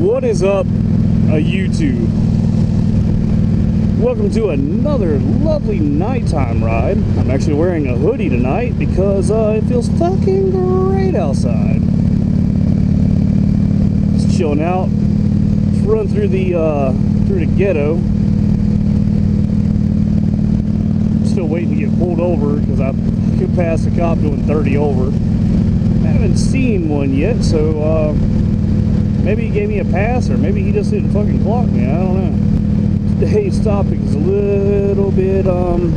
What is up, YouTube? Welcome to another lovely nighttime ride. I'm actually wearing a hoodie tonight because it feels fucking great outside. Just chilling out. Just run through the ghetto. Still waiting to get pulled over because I could pass a cop doing 30 over. I haven't seen one yet, so maybe he gave me a pass, or maybe he just didn't fucking clock me. I don't know. Today's topic is a little bit on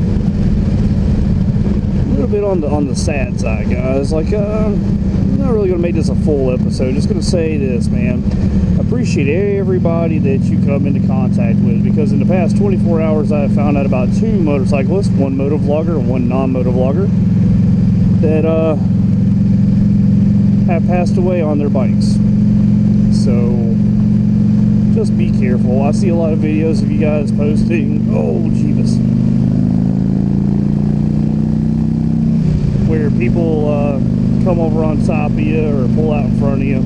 the sad side, guys. Like, I'm not really gonna make this a full episode. Just gonna say this, man. I appreciate everybody that you come into contact with, because in the past 24 hours, I have found out about 2 motorcyclists, one motovlogger and one non-motovlogger, that have passed away on their bikes. So just be careful. I see a lot of videos of you guys posting, oh Jeebus, where people come over on top of you or pull out in front of you.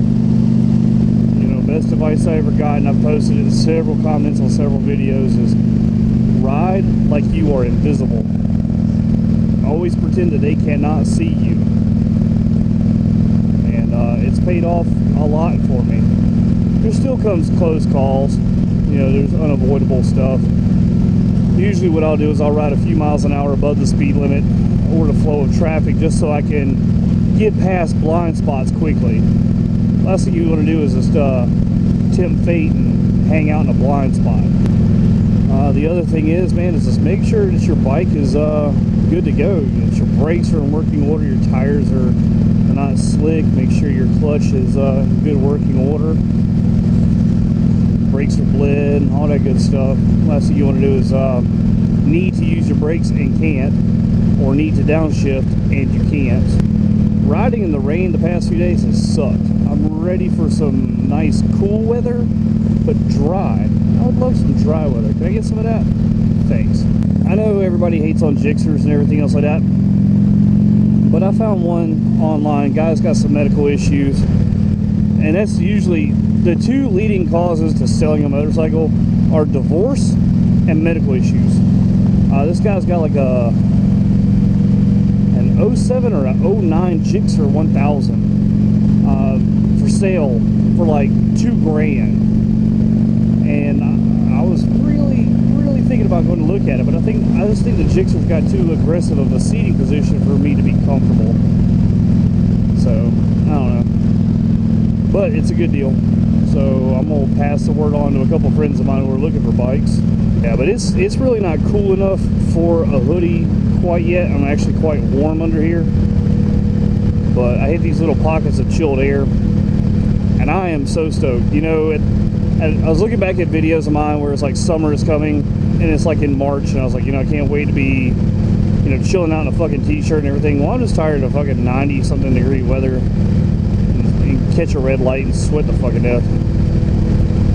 You know, best advice I ever got, and I've posted in several comments on several videos, is ride like you are invisible. Always pretend that they cannot see you. It's paid off a lot for me. There still comes close calls. You know, there's unavoidable stuff. Usually what I'll do is I'll ride a few miles an hour above the speed limit or the flow of traffic, just so I can get past blind spots quickly. Last thing you want to do is just tempt fate and hang out in a blind spot. The other thing is, man, is just make sure that your bike is good to go. That your brakes are in working order, your tires are not slick. Make sure your clutch is in good working order. Brakes are bled, all that good stuff. Last thing you want to do is need to use your brakes and can't, or need to downshift and you can't. Riding in the rain the past few days has sucked. I'm ready for some nice cool weather, but dry. I would love some dry weather. Can I get some of that? Thanks. I know everybody hates on Gixxers and everything else like that, but I found one online. Guy's got some medical issues, and that's usually the 2 leading causes to selling a motorcycle are divorce and medical issues. This guy's got like an 07 or an 09 Gixxer 1000 for sale for like $2,000, and I was really thinking about going to look at it, but I just think the Gixxer's got too aggressive of a seating position for me to be comfortable. So I don't know, but it's a good deal. So I'm gonna pass the word on to a couple friends of mine who are looking for bikes. Yeah, but it's really not cool enough for a hoodie quite yet. I'm actually quite warm under here, but I hit these little pockets of chilled air, and I am so stoked. You know, I was looking back at videos of mine where it's like summer is coming, and it's like in March, and I was like, you know, I can't wait to be, you know, chilling out in a fucking t-shirt and everything. Well, I'm just tired of fucking 90-something degree weather. Catch a red light and sweat the fucking death.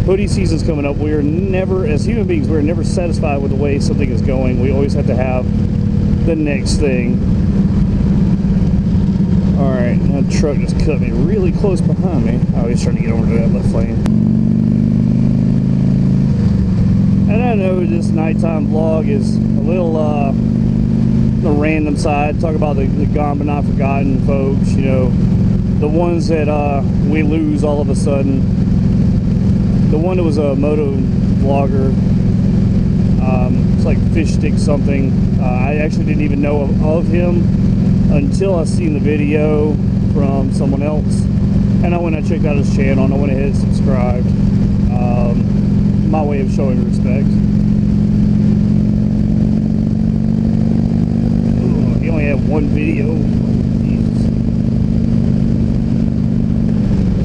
Hoodie season's coming up. We're never, as human beings, we're never satisfied with the way something is going. We always have to have the next thing. Alright, that truck just cut me really close behind me. Oh, he's trying to get over to that left lane. And I know this nighttime vlog is a little the random side. Talk about the gone but not forgotten folks, you know, the ones that we lose all of a sudden. The one that was a moto vlogger, it's like Fish Stick something. I actually didn't even know of him until I seen the video from someone else, and I went and checked out his channel, and I went ahead and subscribed. My way of showing respect. Ooh, he only had 1 video.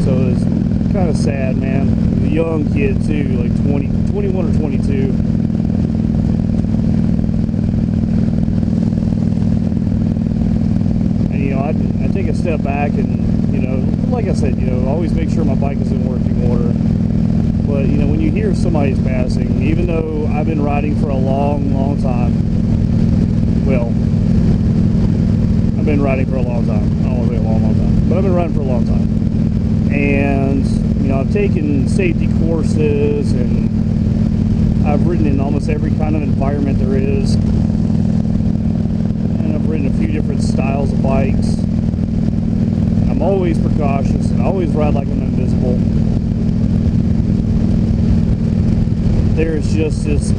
So it's kind of sad, man. A young kid too, like 21 or 22. And you know, I take a step back and, you know, like I said, you know, always make sure my bike is in working order. But you know, when you hear somebody's passing, even though I've been riding for a long time, well, I've been riding for a long time. I don't want to say a long time, but I've been riding for a long time. And You know, I've taken safety courses, and I've ridden in almost every kind of environment there is. And I've ridden a few different styles of bikes. I'm always precautious and I always ride like I'm invisible. There's just this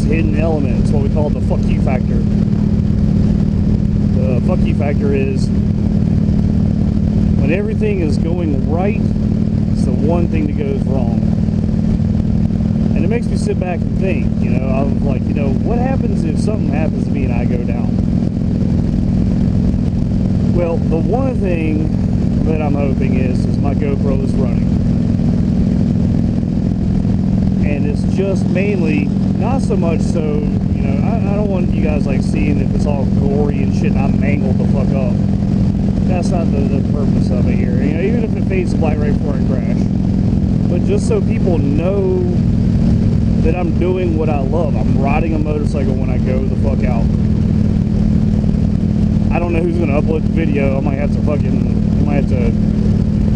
hidden element. It's what we call the fuck you factor. The fuck you factor is when everything is going right, it's the one thing that goes wrong. And it makes me sit back and think, you know, I'm like, you know, what happens if something happens to me and I go down? Well, the one thing that I'm hoping is my GoPro is running. And it's just mainly, not so much so, you know, I don't want you guys like seeing if it's all gory and shit and I'm mangled the fuck up. That's not the purpose of it here. You know, even if it fades black right before I crash. But just so people know that I'm doing what I love. I'm riding a motorcycle when I go the fuck out. I don't know who's gonna upload the video. I might have to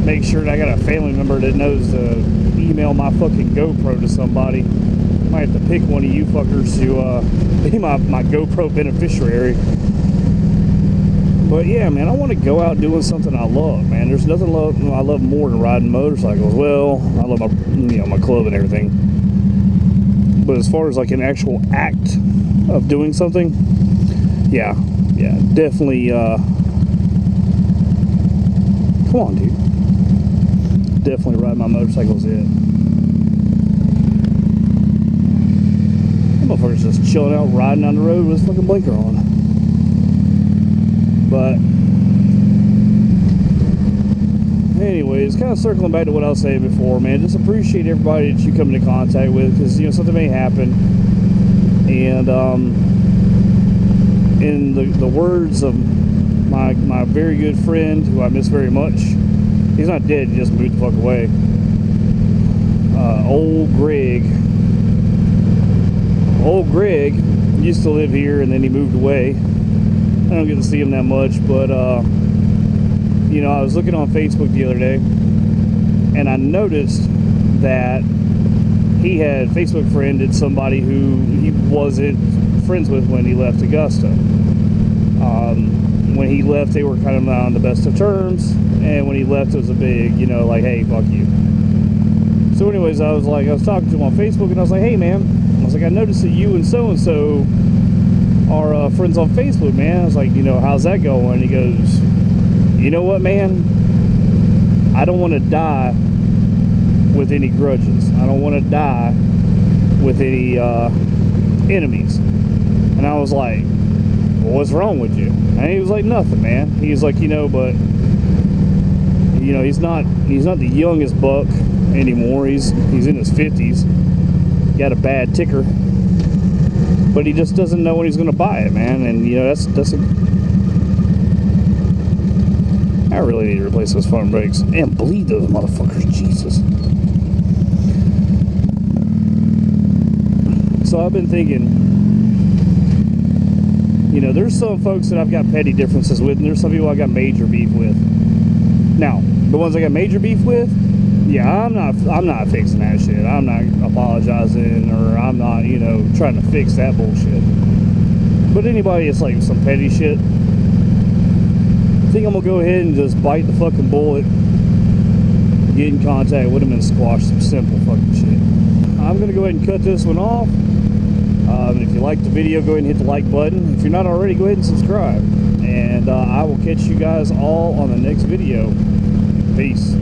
make sure that I got a family member that knows to email my fucking GoPro to somebody. I might have to pick one of you fuckers to be my GoPro beneficiary. But yeah, man, I want to go out doing something I love, man. There's nothing I love more than riding motorcycles. Well, I love my, you know, my club and everything. But as far as like an actual act of doing something, yeah, definitely. Come on, dude. Definitely ride my motorcycle's it. That motherfucker's just chilling out, riding down the road with his fucking blinker on. But anyways, kind of circling back to what I was saying before, man, just appreciate everybody that you come into contact with, because, you know, something may happen. And in the words of my very good friend, who I miss very much, he's not dead, he just moved the fuck away, old Greg used to live here, and then he moved away. I don't get to see him that much, but you know, I was looking on Facebook the other day, and I noticed that he had Facebook friended somebody who he wasn't friends with when he left Augusta. When he left, they were kind of not on the best of terms, and when he left, it was a big, you know, like, hey, fuck you. So anyways, I was talking to him on Facebook, and I was like, hey, man, I was like, I noticed that you and so-and-so are friends on Facebook, man. I was like, you know, how's that going? And he goes, you know what, man? I don't want to die with any grudges. I don't want to die with any enemies. And I was like, well, what's wrong with you? And he was like, nothing, man. He was like, you know, but you know, he's not the youngest buck anymore. He's in his 50s. Got a bad ticker, but he just doesn't know when he's going to buy it, man. And you know, I really need to replace those front brakes and bleed those motherfuckers, Jesus. So I've been thinking, you know, there's some folks that I've got petty differences with, and there's some people I got major beef with. Now, the ones I got major beef with, yeah, I'm not fixing that shit. I'm not apologizing, or I'm not, you know, trying to fix that bullshit. But anybody that's like some petty shit, I think I'm gonna go ahead and just bite the fucking bullet, get in contact with them, and squash some simple fucking shit. I'm gonna go ahead and cut this one off. If you like the video, go ahead and hit the like button. If you're not already, go ahead and subscribe. And I will catch you guys all on the next video. Peace.